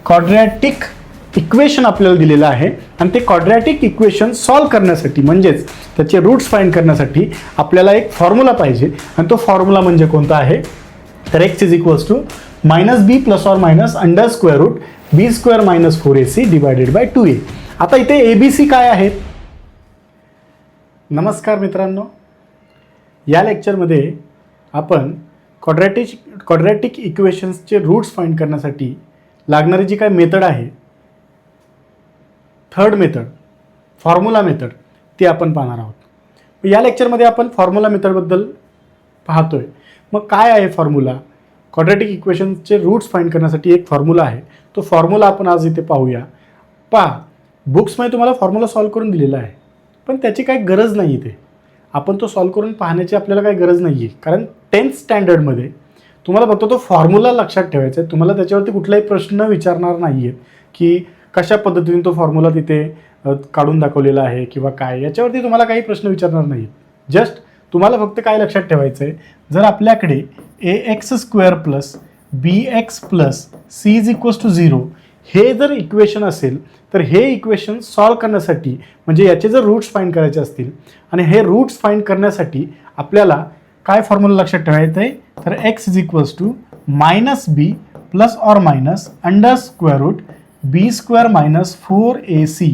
Quadratic equation आपल्याला दिलेलं आहे आणि ते क्वाड्रॅटिक इक्वेशन सॉल्व करण्यासाठी म्हणजेच त्याचे रूट्स फाइंड करण्यासाठी आपल्याला एक फॉर्म्युला पाहिजे आणि तो फॉर्म्युला म्हणजे कोणता आहे तर x is equals to -b plus or minus under square root b square minus 4ac divided by 2a. आता इथे ABC काय आहेत? नमस्कार मित्रांनो, या लेक्चरमध्ये आपण क्वाड्रॅटिक इक्वेशन्सचे रूट्स फाइंड करण्यासाठी लागणारी जी काय मेथड आहे, थर्ड मेथड फॉर्म्युला मेथड, ती आपण पाहणार आहोत. या लेक्चरमध्ये आपण फॉर्म्युला मेथडबद्दल पाहतोय. मग काय आहे फॉर्म्युला? क्वाड्रॅटिक इक्वेशन्सचे रूट्स फाइंड करण्यासाठी एक फॉर्म्युला आहे. तो फॉर्म्युला आपण आज इथे पाहूया. पहा, बुक्समध्ये तुम्हाला फॉर्म्युला सॉल्व करून दिलेला आहे, पण त्याची काही गरज नाही इथे. आपण तो सॉल्व करून पाहण्याची आपल्याला काही गरज नाही आहे, कारण 10th स्टँडर्डमध्ये तुम्हाला फक्त तो फॉर्म्युला लक्षात ठेवायचा आहे. तुम्हाला त्याच्यावरती कुठलाही प्रश्न विचारणार नाही आहेत की कशा पद्धतीने तो फॉर्म्युला तिथे काढून दाखवलेला आहे किंवा काय, याच्यावरती तुम्हाला काही प्रश्न विचारणार नाहीत. जस्ट तुम्हाला फक्त काय लक्षात ठेवायचं आहे, जर आपल्याकडे ax² plus bx plus c is equals to 0 हे जर इक्वेशन असेल तर हे इक्वेशन सॉल्व करण्यासाठी म्हणजे याचे जर रूट्स फाइंड करायचे असतील आणि हे रूट्स फाइंड करण्यासाठी आपल्याला काय फॉर्म्युला लक्षात ठेवायचं आहे तर x is equals to -b plus or minus under square root b square minus 4ac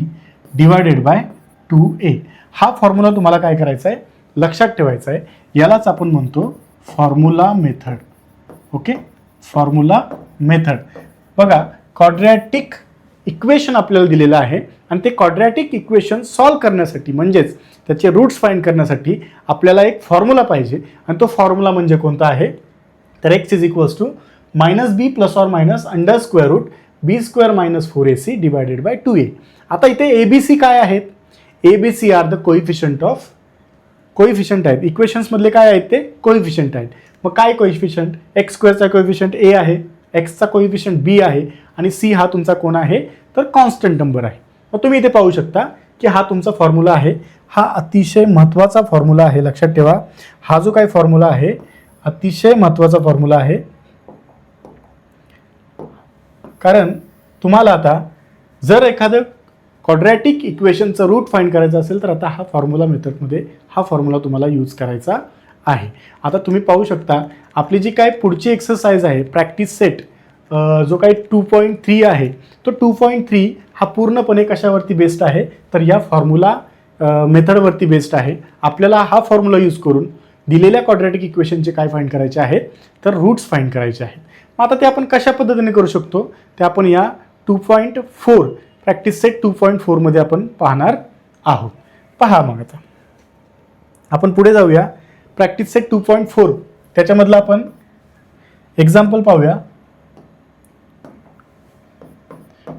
divided by 2a. हा फॉर्म्युला तुम्हाला काय करायचा आहे, लक्षात ठेवायचा आहे. यालाच आपण म्हणतो formula method. Okay, formula method. बघा, क्वाड्रॅटिक इक्वेशन आपल्याला दिलेलं आहे आणि ते क्वाड्रॅटिक इक्वेशन सॉल्व करण्यासाठी म्हणजेच त्याचे रूट्स फाइंड करण्यासाठी आपल्याला एक फॉर्म्युला पाहिजे आणि तो फॉर्म्युला म्हणजे कोणता आहे तर x is equals to -b plus or minus under square root b square minus 4ac divided by 2a. आता इथे ABC काय आहेत? ABC आर द कोइफिशियंट आहेत. इक्वेशन्समधले काय आहेत ते कोइफिशियंट आहेत. मग काय कोइफिशियंट? x² कोइफिशियंट a आहे, x कोइफिशियंट b आहे आणि c हा तुमचा कोण आहे तर कॉन्स्टंट नंबर आहे. मग तुम्ही इथे पाहू शकता की हा तुमचा फॉर्म्युला आहे. हा अतिशय महत्त्वाचा फॉर्म्युला आहे, लक्षात ठेवा. हा जो काही फॉर्म्युला आहे अतिशय महत्त्वाचा फॉर्म्युला आहे, कारण तुम्हाला आता जर एखादं क्वाड्रॅटिक इक्वेशनचं रूट फाइंड करायचं असेल तर आता हा फॉर्म्युला मेथडमध्ये हा फॉर्म्युला तुम्हाला यूज करायचा आहे. आता तुम्ही पाहू शकता आपली जी काय पुढची एक्सरसाइज आहे प्रॅक्टिस सेट जो काही 2.3 आहे तो 2.3 हा पूर्णपणे कशावरती बेस्ड आहे तर या फॉर्म्युला मेथडवरती बेस्ड आहे. आपल्याला हा फॉर्म्युला यूज करून दिलेल्या क्वाड्रॅटिक इक्वेशनचे काय फाइंड करायचे आहेत तर रूट्स फाइंड करायचे आहेत. मग आता ते आपण कशा पद्धतीने करू शकतो ते आपण या 2.4 प्रॅक्टिस सेट 2.4 मध्ये आपण पाहणार आहोत. पहा, मग आता आपण पुढे जाऊया. प्रॅक्टिस सेट 2.4 त्याच्यामधलं आपण एक्झाम्पल पाहूया.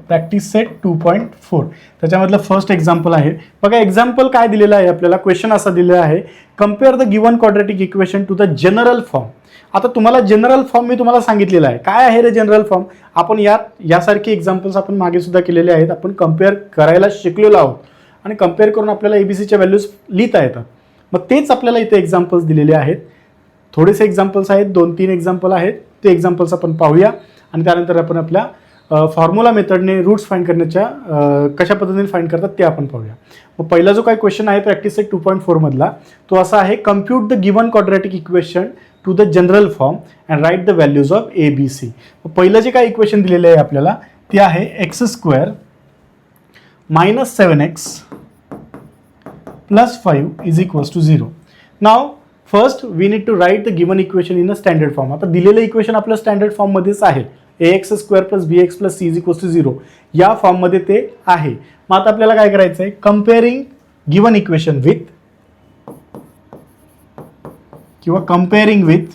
प्रॅक्टिस सेट 2.4 त्याच्यामधलं फर्स्ट एक्झाम्पल आहे. बघा, एक्झाम्पल काय दिलेलं आहे आपल्याला, क्वेश्चन असा दिलेला आहे, compare the given quadratic equation two the general form. आता तुम्हाला जनरल फॉर्म मी तुम्हाला सांगितलेला आहे. काय आहे रे जनरल फॉर्म? आपण यासारखे एक्झाम्पल्स आपण मागे सुद्धा केलेले आहेत. आपण कम्पेअर करायला शिकलेलो आहोत आणि कम्पेअर करून आपल्याला ABCच्या व्हॅल्यूज लिहिता येतात. मग तेच आपल्याला इथे एक्झाम्पल्स दिलेले आहेत. थोडेसे एक्झाम्पल्स आहेत, 2-3 एक्झाम्पल आहेत. ते एक्झाम्पल्स आपण पाहूया आणि त्यानंतर आपण आपल्या फॉर्म्युला मेथडने रूट्स फाइंड करण्याच्या कशा पद्धतीने फाइंड करतात ते आपण पाहूया. मग पहिला जो काही क्वेश्चन आहे प्रॅक्टिस सेट 2.4 मधला तो असा आहे, compute the given quadratic equation two the general form and write the values of ABC. पहिलं जे काही इक्वेशन दिलेलं आहे आपल्याला ते आहे x² minus 7x plus 5 is equals to 0. Now first we need to write the given equation in a standard form. आता दिलेलं इक्वेशन आपलं स्टँडर्ड फॉर्ममध्येच आहे, ax² plus bx plus c is equals to 0 या फॉर्ममध्ये ते आहे. मग आता आपल्याला काय करायचं आहे, कम्पेअरिंग गिवन इक्वेशन विथ किंवा comparing with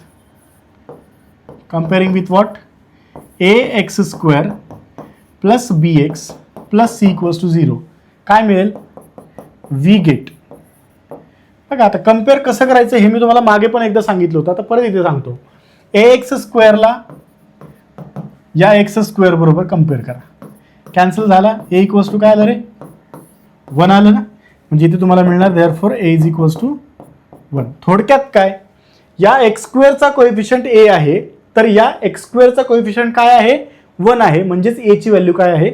what ax² plus bx plus c equals to 0 काय मिळेल, वी गेट. बघा, आता कम्पेअर कसं करायचं हे मी तुम्हाला मागे पण एकदा सांगितलं होतं, आता परत इथे सांगतो. ax² ला या x² बरोबर कम्पेअर करा, कॅन्सल झाला. a इक्वल्स टू काय आलं रे, 1 आलं ना, म्हणजे इथे तुम्हाला मिळणार therefore a is equals to 1. थोडक्यात काय, या x² चा कोएफिशियंट a आहे तर या x² चा कोएफिशियंट काय आहे 1 आहे, म्हणजेच एची व्हॅल्यू काय आहे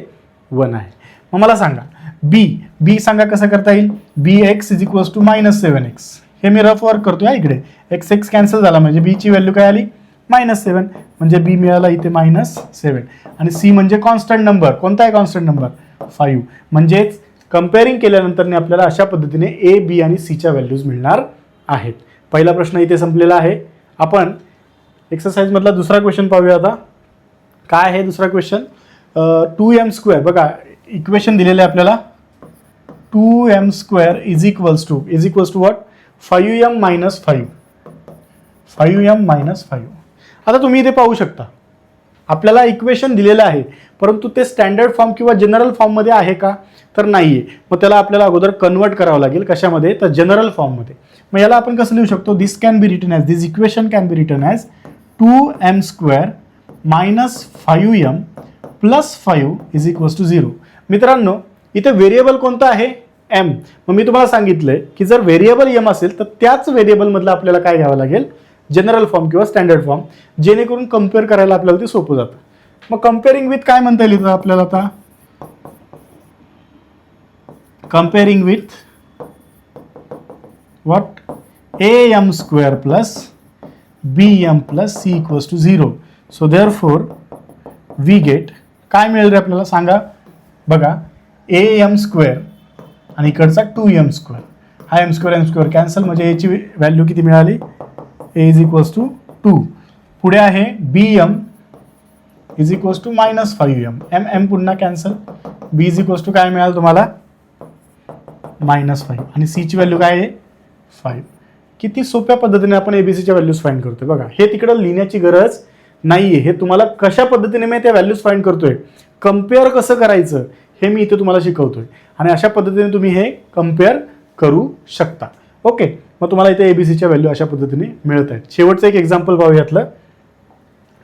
1 आहे. मग मला सांगा बी सांगा कसं करता येईल. B X is equals to -7x. हे मी रफ वर्क करतोय इकडे, x कॅन्सल झाला म्हणजे बीची व्हॅल्यू काय आली -7, म्हणजे बी मिळाला इथे -7. आणि सी म्हणजे कॉन्स्टंट नंबर, कोणता आहे कॉन्स्टंट नंबर 5. म्हणजेच कंपेअरिंग केल्यानंतर आपल्याला अशा पद्धतीने ए बी आणि सीच्या व्हॅल्यूज मिळणार आहेत. पहिला प्रश्न इथे संपलेला आहे. आपण एक्सरसाइज मधला दुसरा क्वेश्चन पाहूया आता. काय आहे दुसरा क्वेश्चन. 2m² बघा इक्वेशन दिलेलं आहे आपल्याला. 2m² is equals to what 5m - 5. 5m - 5. आता तुम्ही इथे पाहू शकता आपल्याला इक्वेशन दिलेलं आहे, परंतु ते स्टँडर्ड फॉर्म किंवा जनरल फॉर्ममध्ये आहे का, तर नाही आहे. मग त्याला आपल्याला अगोदर कन्वर्ट करावं लागेल कशामध्ये, तर जनरल फॉर्ममध्ये. मग याला आपण कसं लिहू शकतो. This can be written as, this equation can be written as 2m² - 5m + 5 is equals to 0. मित्रांनो इथे व्हेरिएबल कोणता आहे m. मग मी तुम्हाला सांगितलंय की जर व्हेरिएबल m असेल तर त्याच व्हेरिएबलमधलं आपल्याला काय घ्यावं लागेल, जनरल फॉर्म किंवा स्टँडर्ड फॉर्म, जेणेकरून कम्पेअर करायला आपल्याला ते सोपं जातं. मग कम्पेअरिंग विथ काय म्हणता येईल आपल्याला आता, comparing with what am² + bm + c = 0. So therefore we get, काय मिळेल रे आपल्याला सांगा. बघा am² आणि इकडचा 2m². हा m² कॅन्सल, म्हणजे याची व्हॅल्यू किती मिळाली, a इज इक्वल्स टू 2. पुढे आहे bm is equals to -5m. m पुन्हा cancel, b is equals to काय मिळालं तुम्हाला -5 आणि c ची व्हॅल्यू काय आहे 5. किती सोप्या पद्धतीने आपण एबीसीच्या व्हॅल्यूज फाइंड करतोय बघा. हे तिकडे लिहिण्याची गरज नाहीये. हे तुम्हाला कशा पद्धतीने मी त्या व्हॅल्यूज फाइंड करतोय, कम्पेअर कसं करायचं हे मी इथे तुम्हाला शिकवतोय. आणि अशा पद्धतीने तुम्ही हे कम्पेअर करू शकता. ओके, मग तुम्हाला इथे एबीसीच्या व्हॅल्यू अशा पद्धतीने मिळत आहेत. शेवटचं एक एक्झाम्पल पाहूया यातलं,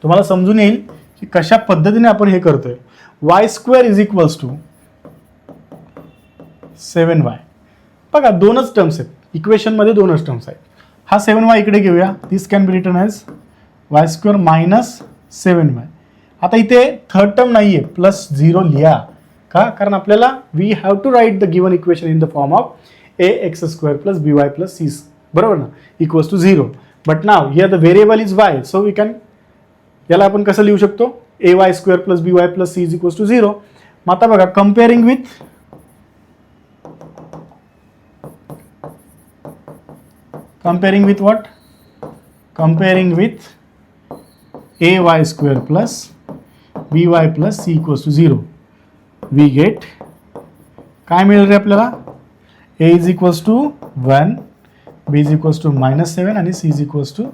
तुम्हाला समजून येईल की कशा पद्धतीने आपण हे करतोय. y² is equals to 7y. बघा दोनच टर्म्स आहेत इक्वेशनमध्ये, दोनच टर्म्स आहेत. हा 7y इकडे घेऊया. This can be written as y² - 7y. आता इथे थर्ड टर्म नाही आहे, +0 लिहा का, कारण आपल्याला we have to write the given equation in the form of ax² + by + c, बरोबर ना, equals to 0. But now here the variable is y, so we can, याला आपण कसं लिहू शकतो, ay² + by + c equals to 0. मग आता बघा comparing with what, comparing with ay² + by + c = 0. we get काय मिळेल रे आपल्याला, a is equals to 1, b is equals to -7 आणि c is equals to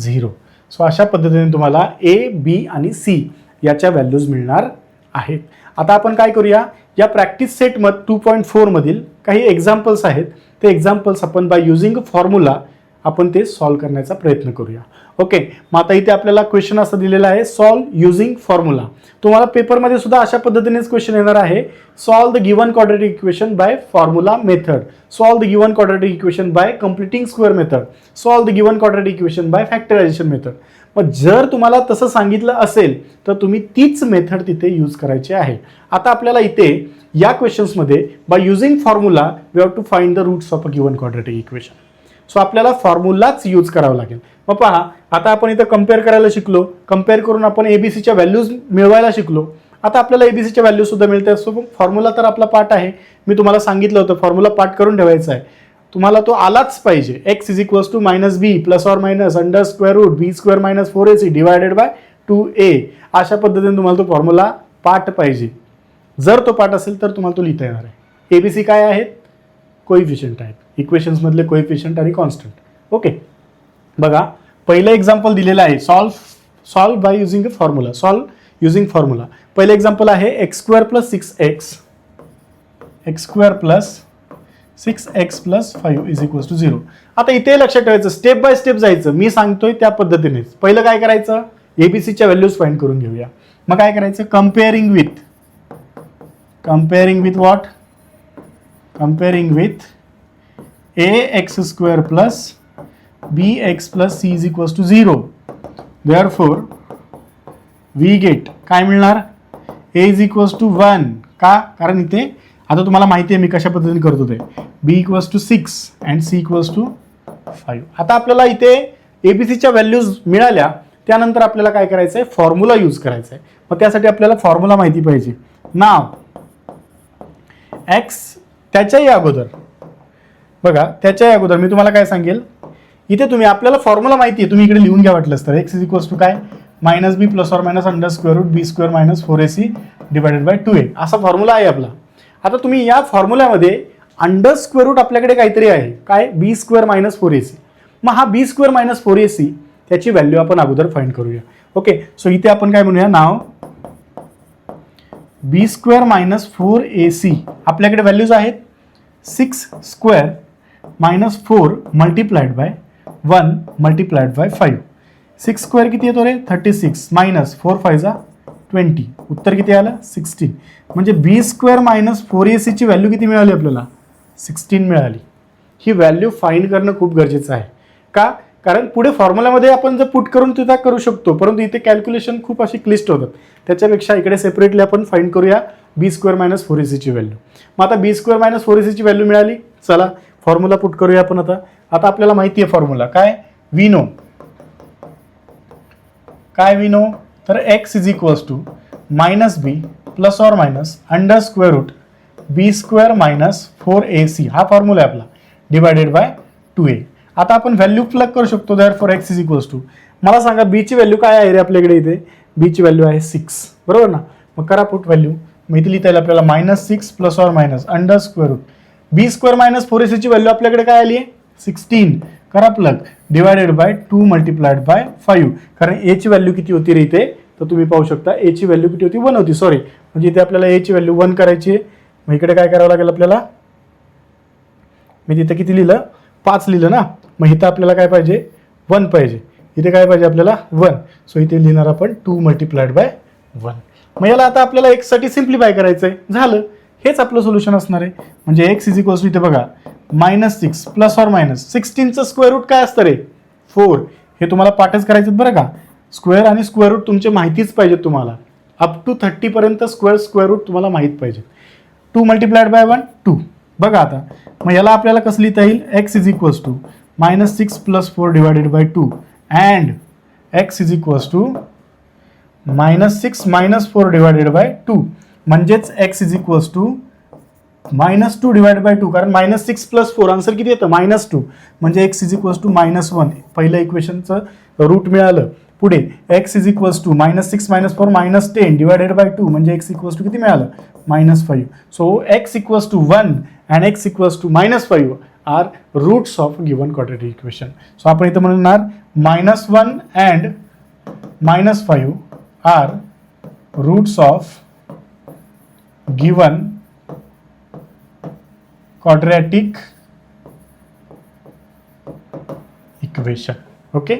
0. So अशा पद्धतीने तुम्हाला a, b आणि c याच्या व्हॅल्यूज मिळणार आहेत. आता आपण काय करूया, या प्रॅक्टिस सेट 2.4 मधील काही एक्झाम्पल्स आहेत, ते एक्झाम्पल्स आपण बाय युझिंग फॉर्म्युला आपण ते सॉल्व्ह करण्याचा प्रयत्न करूया. ओके, मग आता इथे आपल्याला क्वेश्चन असं दिलेला आहे, सॉल्व्ह युझिंग फॉर्म्युला. तुम्हाला पेपरमध्ये सुद्धा अशा पद्धतीनेच क्वेश्चन येणार आहे. Solve the given quadratic equation by formula method, solve the given quadratic equation by completing square method, solve the given quadratic equation by factorisation method. मग जर तुम्हाला तसं सांगितलं असेल तर तुम्ही तीच मेथड तिथे यूज करायची आहे. आता आपल्याला इथे या क्वेश्चन्समध्ये by using formula we have to find the roots of a given quadratic equation. So आपल्याला फॉर्म्युलाच यूज करावा लागेल. मग पहा, आता आपण इथं कम्पेअर करायला शिकलो, कम्पेअर करून आपण एबीसीच्या व्हॅल्यूज मिळवायला शिकलो. आता आपल्याला एबीसीच्या व्हॅल्यूज सुद्धा मिळतात. सो फॉर्म्युला तर आपला पार्ट आहे, मी तुम्हाला सांगितलं होतं फॉर्म्युला पार्ट करून ठेवायचा आहे, तुम्हाला तो आलाच पाहिजे. x is equals to -b ± (b² - 4ac divided by 2a. अशा पद्धतीने तुम्हाला तो फॉर्म्युला पार्ट पाहिजे. जर तो पार्ट असेल तर तुम्हाला तो लिहिता येणार आहे. एबीसी काय आहेत, कोइफिशियंट आहेत, इक्वेशन्स मधले कोइफिशियंट आणि कॉन्स्टंट. ओके, बघा पहिलं एक्झाम्पल दिलेलं आहे, solve bye using a formula, solve using formula. पहिलं एक्झाम्पल आहे x² + 6x, x² + 6x + 5 is equals to 0. आता इथे लक्षात ठेवायचं, स्टेप बाय स्टेप जायचं, मी सांगतोय त्या पद्धतीनेच. पहिलं काय करायचं, एबीसीच्या व्हॅल्यूज फाइंड करून घेऊया. मग काय करायचं, comparing what, comparing with ax² + bx + c is equals to 0. Therefore, we get काय मिळणार ए इज इक्वल्स टू 1 का कारण इथे आता तुम्हाला माहिती आहे मी कशा पद्धतीने करतो ते B equals to 6 and C equals to 5. आता आपल्याला इथे एबीसीच्या व्हॅल्यूज मिळाल्या त्यानंतर आपल्याला काय करायचं आहे फॉर्म्युला यूज करायचा आहे. मग त्यासाठी आपल्याला फॉर्म्युला माहिती पाहिजे. नाव एक्स त्याच्याही अगोदर बघा त्याच्याही अगोदर मी तुम्हाला काय सांगेल इथे तुम्ही आपल्याला फॉर्म्युला माहिती आहे तुम्ही इकडे लिहून घ्या वाटलंच तर एक्स इज इक्वल्स टू काय minus b plus or minus under square root B square minus 4ac divided by 2a असा फॉर्म्युला आहे आपला. आता तुम्ही या फॉर्म्युल्यामध्ये अंडर स्क्वेअर रूट आपल्याकडे काहीतरी आहे काय बी स्क्वेअर मायनस 4ac. मग हा बी स्क्वेअर मायनस 4ac त्याची व्हॅल्यू आपण अगोदर फाइंड करूया. ओके सो इथे आपण काय म्हणूया नाव बी स्क्वेअर मायनस 4ac आपल्याकडे व्हॅल्यूज आहेत 6 square minus 4 multiplied by 1 multiplied by 5. 6 square किती येतो रे 36 मायनस 4 5 20 उत्तर किती आलं 16. म्हणजे बी स्क्वेअर मायनस 4ac ची व्हॅल्यू किती मिळाली आपल्याला 16 मिळाली. ही व्हॅल्यू फाइंड करणं खूप गरजेचं आहे का कारण पुढे फॉर्म्युलामध्ये आपण जर पुट करून तिथं करू शकतो परंतु इथे कॅल्क्युलेशन खूप अशी क्लिष्ट होतात. त्याच्यापेक्षा इकडे सेपरेटली आपण फाइंड करूया बी स्क्वेअर मायनस 4ac ची व्हॅल्यू. मग आता बी स्क्वेअर मायनस 4ac ची व्हॅल्यू मिळाली चला फॉर्म्युला पुट करूया आपण. आता आपल्याला माहिती आहे फॉर्म्युला काय वी नो तर x is equals to minus b plus or minus under square root B square minus 4ac हा फॉर्म्युला आहे आपला डिवायडेड बाय 2a. आता आपण व्हॅल्यू प्लग करू शकतो therefore x is equals to मला सांगा बी ची व्हॅल्यू काय आहे रे आपल्याकडे इथे बी ची व्हॅल्यू आहे 6 बरोबर ना. मग करा पुट व्हॅल्यू मग इथे लिहिता येईल आपल्याला minus 6 plus or minus under square root B square minus 4ac ची व्हॅल्यू आपल्याकडे काय आली आहे 16 करा plug divided by 2 multiplied by 5 कारण ए ची व्हॅल्यू किती होती रे इथे तर तुम्ही पाहू शकता ए ची व्हॅल्यू किती होती 1 होती सॉरी म्हणजे इथे आपल्याला ए ची व्हॅल्यू 1 करायची आहे. मग इकडे काय करावं लागेल आपल्याला मी तिथे किती लिहिलं 5 लिहिलं ना मग इथं आपल्याला काय पाहिजे 1 पाहिजे इथे काय पाहिजे आपल्याला 1 सो इथे लिहिणार आपण 2 मल्टिप्लाइड बाय 1. मग याला आता आपल्याला एक्स साठी सिम्प्लिफाय करायचं आहे झालं हेच आपलं सोल्युशन असणार आहे. म्हणजे एक्स इज इक्वल्स टू इथे बघा मायनस 6 प्लस ऑर मायनस 16चं स्क्वेअर रूट काय असतं रे 4 हे तुम्हाला पाठच करायचं बरं का. स्क्वेअर आणि स्क्वेअर रूट तुमचे माहितीच पाहिजेत तुम्हाला अप टू 30 पर्यंत स्क्वेअर रूट तुम्हाला माहीत पाहिजे. 2 मल्टिप्लाइड बाय 1 2 बघा आता मग याला आपल्याला कसं लिहिता येईल x is equals to minus 6 plus 4 divided by 2 and x is equals to minus 6 minus 4 divided by 2 म्हणजेच x is equals to minus 2 divide by 2 कारण मायनस 6 प्लस 4 आन्सर किती येतं -2 म्हणजे एक्स इज इक्वल्स टू -1 पहिल्या इक्वेशनचं root मिळालं. पुढे x is equals to -6 -4 -10 divided by 2 म्हणजे x equals to किती मिळालं -5. So x equals to 1 and x equals to -5 R roots of given quadratic equation. So आपण इथं म्हणणार -1 अँड -5 R roots of given quadratic equation. Okay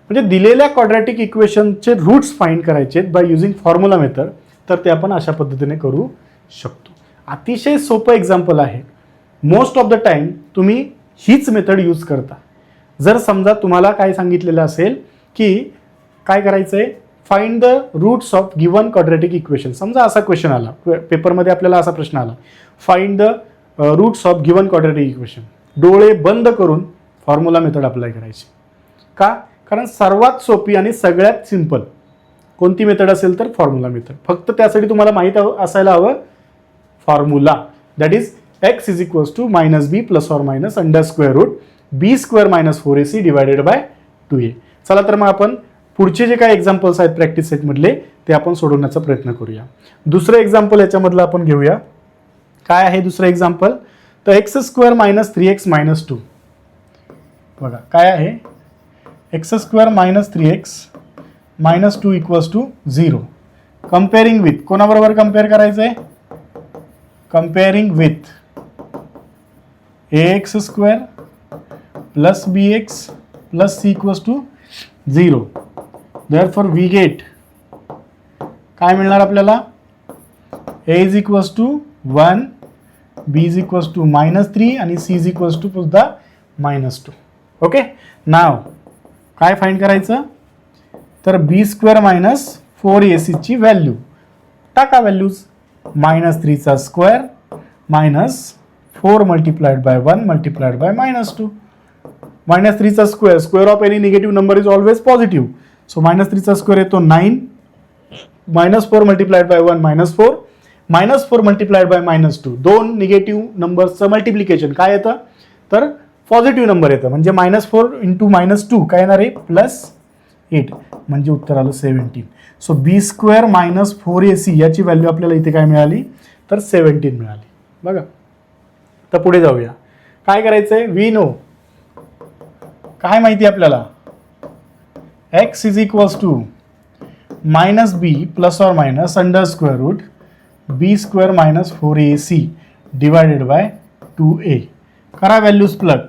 म्हणजे दिलेल्या quadratic इक्वेशनचे रूट्स फाइंड करायचे बाय युझिंग फॉर्म्युला मेथड तर ते आपण अशा पद्धतीने करू शकतो. अतिशय सोपं एक्झाम्पल आहे. मोस्ट ऑफ द टाइम तुम्ही हीच मेथड यूज करता. जर समजा तुम्हाला काय सांगितलेलं असेल की काय करायचं आहे find the roots of given quadratic equation समजा असा क्वेश्चन आला पेपरमध्ये आपल्याला असा प्रश्न आला find the roots of given quadratic equation डोळे बंद करून फॉर्म्युला मेथड अप्लाय करायची का कारण सर्वात सोपी आणि सगळ्यात सिंपल कोणती मेथड असेल तर फॉर्म्युला मेथड. फक्त त्यासाठी तुम्हाला माहीत असायला हवं formula that is x is equals to -b plus or minus under square root B square minus 4ac divided by 2a. चला तर मग आपण पुढचे जे काही एक्झाम्पल्स आहेत प्रॅक्टिस सेटमधले ते आपण सोडवण्याचा प्रयत्न करूया. दुसरं एक्झाम्पल याच्यामधलं आपण घेऊया. काय आहे दुसरं एक्झाम्पल तर x square minus 3x minus 2 बघा काय आहे x square minus 3x minus 2 equals to 0 comparing with कोणाबरोबर कम्पेअर करायचं आहे comparing with ax square plus bx plus c equals to 0 therefore we get काय मिळणार आपल्याला a is equals to 1 b is equals to -3 आणि c is equals to सुद्धा -2. Okay नाव काय find करायचं तर बी स्क्वेअर मायनस 4ac व्हॅल्यू टाका values. -3 minus 4 multiplied by 1 multiplied by -2. -3 square of any negative number is always positive. So -3 येतो 9, -4 multiplied by 1 -4, -4 multiplied by -2. दोन negative नंबर्सचं multiplication काय येतं तर पॉझिटिव्ह नंबर येतं. म्हणजे -4 इंटू -2 काय येणार आहे +8, म्हणजे उत्तर आलं 17. सो b² -4ac याची व्हॅल्यू आपल्याला इथे काय मिळाली तर 17 मिळाली. बघा, तर पुढे जाऊया. काय करायचंय, वी नो काय माहिती आपल्याला, x is equals to -b plus or minus √ b² -4ac divided by 2a. करा व्हॅल्यूज प्लग.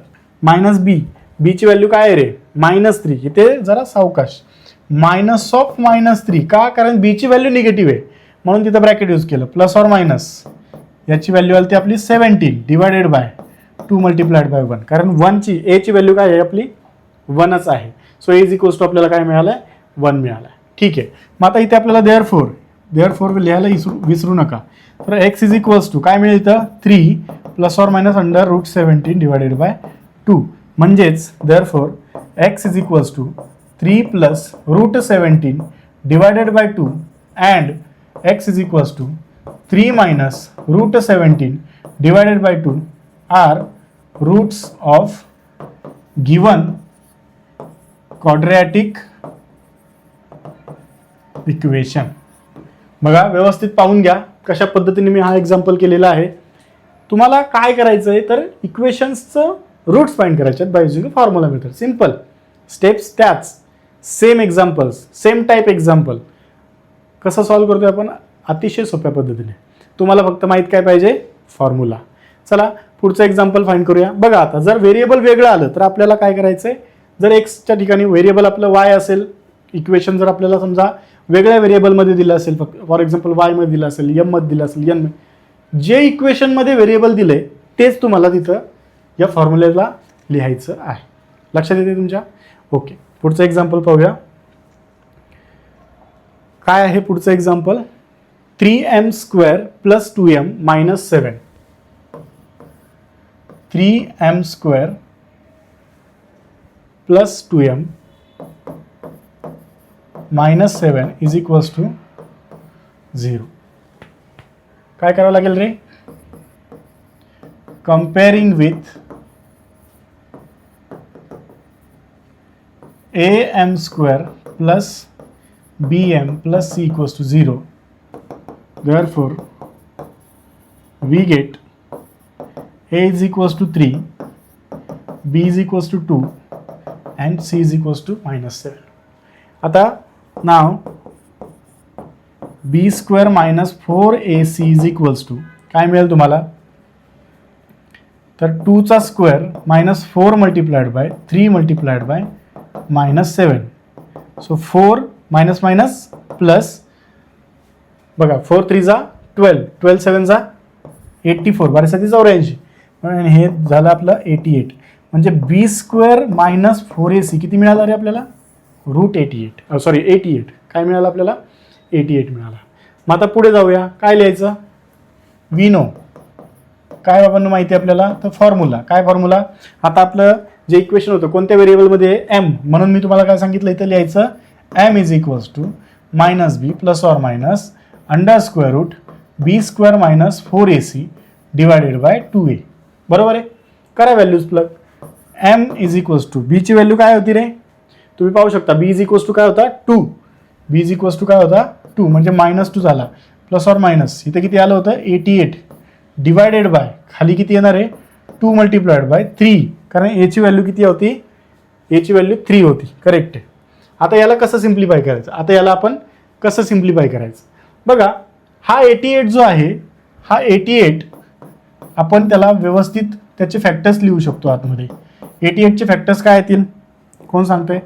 -b ची व्हॅल्यू काय आहे रे -3. इथे जरा सावकाश, -3 का, कारण b ची व्हॅल्यू निगेटिव्ह आहे म्हणून तिथं ब्रॅकेट यूज केलं. प्लस ऑर मायनस याची व्हॅल्यू आली ती आपली 17 डिवायडेड बाय 2 मल्टिप्लाइड बाय 1, कारण 1 ची a ची व्हॅल्यू काय आहे आपली 1च आहे. So a is equals to आपल्याला काय मिळालं 1 मिळालं. ठीक आहे, मग आता इथे आपल्याला देअरफोर लिहायला विसरू नका. तर x इज इक्वल्स टू काय मिळेल इथं 3 plus or minus √17 divided by 2. म्हणजेच therefore x is equals to 3 plus √17 divided by 2 and x is equals to 3 minus √17 divided by 2 are roots of given quadratic equation. बघा, व्यवस्थित पाहून घ्या कशा पद्धतीने मी हा एक्झाम्पल केलेला आहे. तुम्हाला काय करायचं आहे तर इक्वेशन्सचं रूट्स फाइंड करायचे आहेत by using formula method. Simple steps त्याच, same examples, same type example. कसं सॉल्व्ह करतोय आपण अतिशय सोप्या पद्धतीने. तुम्हाला फक्त माहीत काय पाहिजे फॉर्म्युला. चला पुढचं एक्झाम्पल फाइंड करूया. बघा, आता जर व्हेरिएबल वेगळं आलं तर आपल्याला काय करायचं आहे, जर एक्सच्या ठिकाणी व्हेरिएबल आपलं y असेल, इक्वेशन जर आपल्याला समजा वेगळ्या व्हेरिएबलमध्ये दिलं असेल, फॉर एक्झाम्पल y मध्ये दिलं असेल, m मध्ये दिलं असेल, n, जे इक्वेशनमध्ये व्हेरिएबल दिले तेच तुम्हाला तिथं या फॉर्म्युलेला लिहायचं आहे. लक्षात येते तुमच्या? ओके, पुढचं एक्झाम्पल पाहूया. काय आहे पुढचं example, 3m² + 2m - 7. 3m² + 2m - 7 is equals to 0. काय करावं लागेल रे, कंपेअरिंग with am² + bm + c equals to 0. Therefore, we get a is equals to 3, b is equals to 2 and c is equals to -7. आता now b² - 4ac is equals to काय मिळेल तुम्हाला तर 2चा square -4 multiplied by 3 multiplied by -7. So 4 minus plus, बघा 4 3 जा 12, 12 7 जा 84, 12 84 आणि हे झालं आपलं 88. म्हणजे b² - 4ac किती मिळाला रे आपल्याला √88, सॉरी 88. काय मिळालं आपल्याला 88 मिळाला. मग आता पुढे जाऊया. काय लिहायचं, वी नो काय बाबांना माहिती आपल्याला तर फॉर्म्युला. काय फॉर्म्युला, आता आपलं जे इक्वेशन होतं कोणत्या व्हेरिएबलमध्ये m, म्हणून मी तुम्हाला काय सांगितलं इथं लिहायचं m is equals to -b plus or minus √b² - 4ac divided by 2a. बरोबर आहे. करा values plug. m is equals to b ची व्हॅल्यू काय होती रे, तुम्ही पाहू शकता b इज इक्वल्स टू काय होता 2, b इज इक्वल्स टू काय होता 2 म्हणजे -2 झाला, प्लस ऑर मायनस इथे किती आलं होतं 88 डिवायडेड बाय खाली किती येणार आहे 2 मल्टिप्लाइड बाय 3, कारण a ची व्हॅल्यू किती होती, a ची व्हॅल्यू 3 होती. करेक्ट आहे. आता याला कसं सिम्प्लिफाय करायचं, आता याला आपण कसं सिम्प्लिफाय करायचं. बघा, हा 88 जो आहे, हा 88 आपण त्याला व्यवस्थित त्याचे फॅक्टर्स लिहू शकतो आतमध्ये. 88 चे फॅक्टर्स काय येतील, कोण सांगतोय.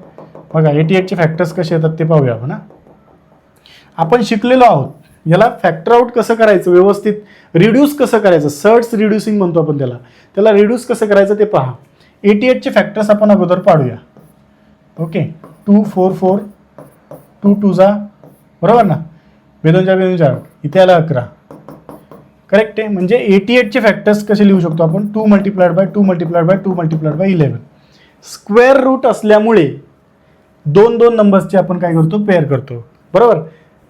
बघा 88 चे फॅक्टर्स कसे येतात ते पाहूया आपण. आपण शिकलेलो आहोत याला फॅक्टर आउट कसं करायचं, व्यवस्थित रिड्यूस कसं करायचं, सर्ट्स रिड्युसिंग म्हणतो आपण त्याला रिड्यूस कसं करायचं ते पहा. 88 चे फॅक्टर्स आपण अगोदर पाडूया. ओके, 2 4 4, 2 2 जा बरोबर ना, बेदोनच्या बेदोनच्या 8, इथे आलं 11. करेक्ट आहे. म्हणजे 88चे फॅक्टर्स कसे लिहू शकतो आपण, 2 multiplied by 2 multiplied by 2 multiplied by 11. Square root असल्यामुळे दोन दोन नंबर्सचे आपण काय करतो, पेअर करतो, बरोबर.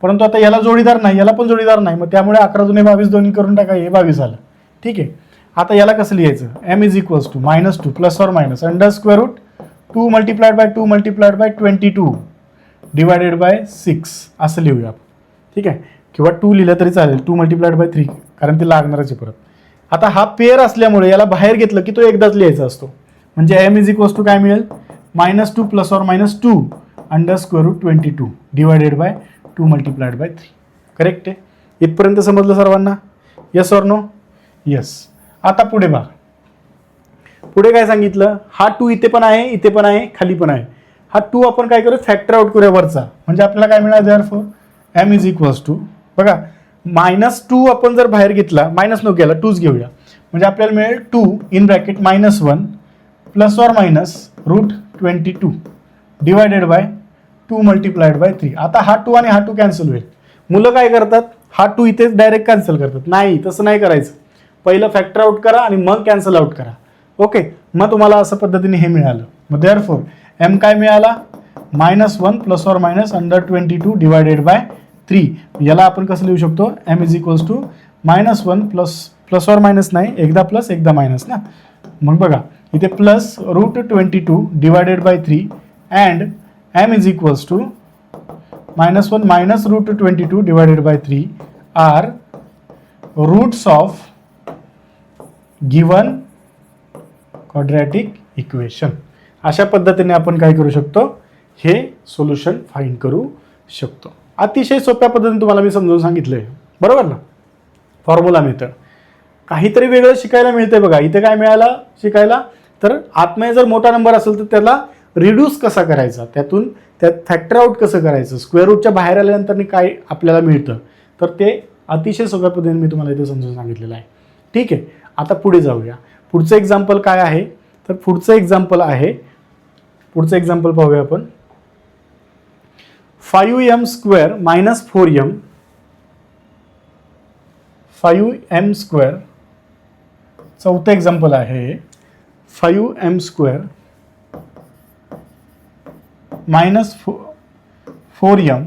परंतु आता याला जोडीदार नाही, याला पण जोडीदार नाही, मग त्यामुळे 11 दुने 22 दोन्ही करून टाका, हे 22 आलं. ठीक आहे. आता याला कसं लिहायचं, m is equals to -2 plus or minus under square root 2 multiplied by 2 multiplied by 22 divided by 6 असं लिहूया आपण. ठीक आहे. किंवा 2 लिहिलं तरी चालेल, 2 मल्टिप्लाइड बाय 3, कारण ते लागणारच आहे परत. आता हा पेअर असल्यामुळे याला बाहेर घेतलं की तो एकदाच लिहायचा असतो. म्हणजे m इज इक्वल्स टू काय मिळेल, -2 plus or minus 2 under square root 22 divided by 2 multiplied by 3. Correct आहे. इथपर्यंत समजलं सर्वांना, येस ऑर नो? येस. आता पुढे बघा, पुढे काय सांगितलं, हा 2 इथे पण आहे, इथे पण आहे, खाली पण आहे. हा 2 आपण काय करू, फॅक्टर आउट करूया वरचा, म्हणजे आपल्याला काय मिळालं, therefore m is equals to, बघा -2 आपण जर बाहेर घेतला, मायनस नको घ्यायला, 2च घेऊया, म्हणजे आपल्याला मिळेल 2 in bracket -1 plus or minus root 22 divided by 2 multiplied by 3. आता हा 2 आणि हा 2 कॅन्सल होईल. मुलं काय करतात, हा 2 इथे डायरेक्ट कॅन्सल करतात. नाही, तसं नाही करायचं. पहिलं फॅक्टर आउट करा आणि मग कॅन्सल आउट करा. ओके, मग तुम्हाला असं पद्धतीने हे मिळालं. मग देअरफॉर m काय मिळाला, -1 plus or minus under 22 divided by 3. याला आपण कसं लिहू शकतो, m is equals to -1 plus or minus नाही, एकदा प्लस एकदा मायनस ना. मग बघा इथे plus root 22 divided by 3 and m is equals to -1 minus root 22 divided by 3 are roots of given quadratic equation. अशा पद्धतीने आपण काय करू शकतो, हे सोल्युशन फाइंड करू शकतो. अतिशय सोप्या पद्धतीने तुम्हाला मी समजावून सांगितलंय, बरोबर ना. Formula method. काहीतरी वेगळं शिकायला मिळतंय बघा. इथे काय मिळालं शिकायला, तर आतमध्ये जर मोठा नंबर असेल तर त्याला रिड्यूस कसा करायचा, त्यात फॅक्टर आउट कसं करायचं, स्क्वेअर रूटच्या बाहेर आल्यानंतर काय आपल्याला मिळतं, तर ते अतिशय सोप्या पद्धतीने मी तुम्हाला इथे समजून सांगितलेलं आहे. ठीक आहे. आता पुढे जाऊया. पुढचं एक्झाम्पल काय आहे, तर पुढचं एक्झाम्पल पाहूया आपण. 5m square minus 4m 5m square. चौथं एक्झाम्पल आहे 5m square minus 4m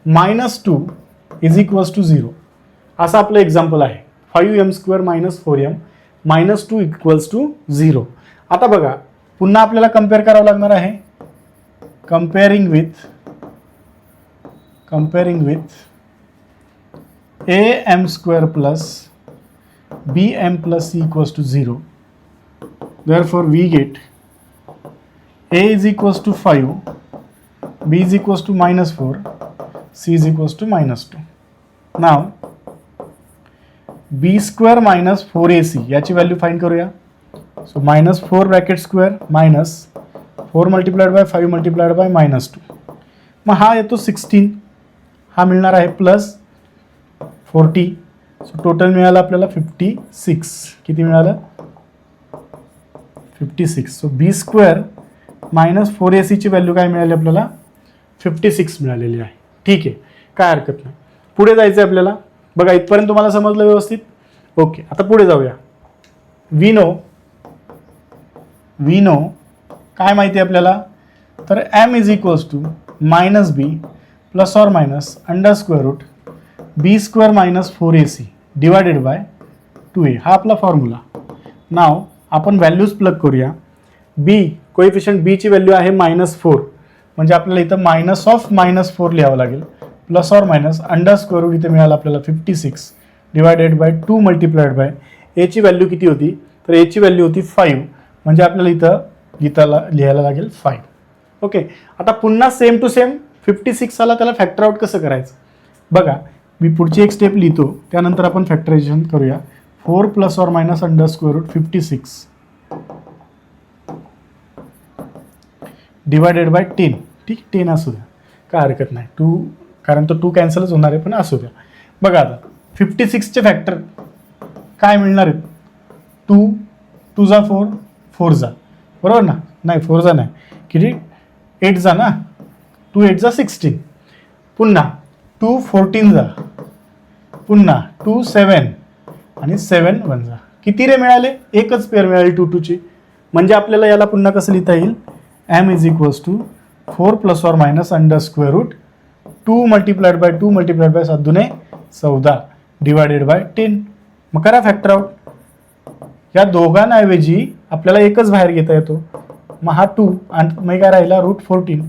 minus 2 is equals to 0. असं आपलं एक्झाम्पल आहे. 5m square minus 4m minus 2 equals to 0. आता बघा, पुन्हा आपल्याला कम्पेअर करावं लागणार आहे. comparing with am square plus bm plus c equals to 0. Therefore we get a is equals to 5, b is equals to -4, c is equals to -2. Now b square minus 4ac याची value find करूया. So -4 bracket square minus 4 multiplied by 5 multiplied by -2. मग हा येतो 16, हा मिळणार आहे plus 40. So total मिळालं आपल्याला 56. किती मिळालं, 56. सो बी स्क्वेअर मायनस 4ac व्हॅल्यू काय मिळाली आपल्याला, 56 मिळालेली आहे. ठीक आहे, काय हरकत नाही. पुढे जायचं आहे आपल्याला. बघा इथपर्यंत तुम्हाला समजलं व्यवस्थित. ओके, आता पुढे जाऊया. वी नो काय माहिती आहे आपल्याला, तर m is equals to -b plus or minus under square root B square minus 4ac divided by 2a. हा आपला फॉर्म्युला. नाव आपण व्हॅल्यूज प्लग करूया. बी कोएफिशियंट बी ची व्हॅल्यू आहे -4, म्हणजे आपल्याला इथं -4 लिहावं लागेल. Plus or minus under square root इथे मिळालं आपल्याला 56 divided by 2 multiplied by a ची व्हॅल्यू किती होती, तर ए ची व्हॅल्यू होती 5, म्हणजे आपल्याला इथं लिहायला लागेल 5. ओके, आता पुन्हा सेम टू सेम 56 आला, त्याला फॅक्टर आउट कसं करायचं बघा. मी पुढची एक स्टेप लिहितो, त्यानंतर आपण फॅक्टरायझेशन करूया. 4 plus or minus under square root 56 divided by 10. ठीक, 10 असू द्या, काय हरकत नाही. 2 कारण तो 2 कॅन्सलच होणार आहे, पण असू द्या. बघा आता 56चे फॅक्टर काय मिळणार आहेत, 2 2 जा 4 4 जा, बरोबर ना. नाही 4 जा नाही, किती 8 जा ना. 2 8 जा 16, पुन्हा 2 14 जा, पुन्हा 2 7 आणि 7 1 जा. किती रे मिळाले? एकच पेअर मिळाली 2 2 ची. म्हणजे आपल्याला याला पुन्हा कसं लिहिता येईल? m is equals to 4 plus or minus under square root 2 multiplied by 2 multiplied by 7 दुने 14 डिवायडेड बाय 10. मग करा फॅक्टर आउट. या दोघांऐवजी आपल्याला एकच बाहेर घेता येतो, मग हा 2 आणि मग काय राहिला रूट 14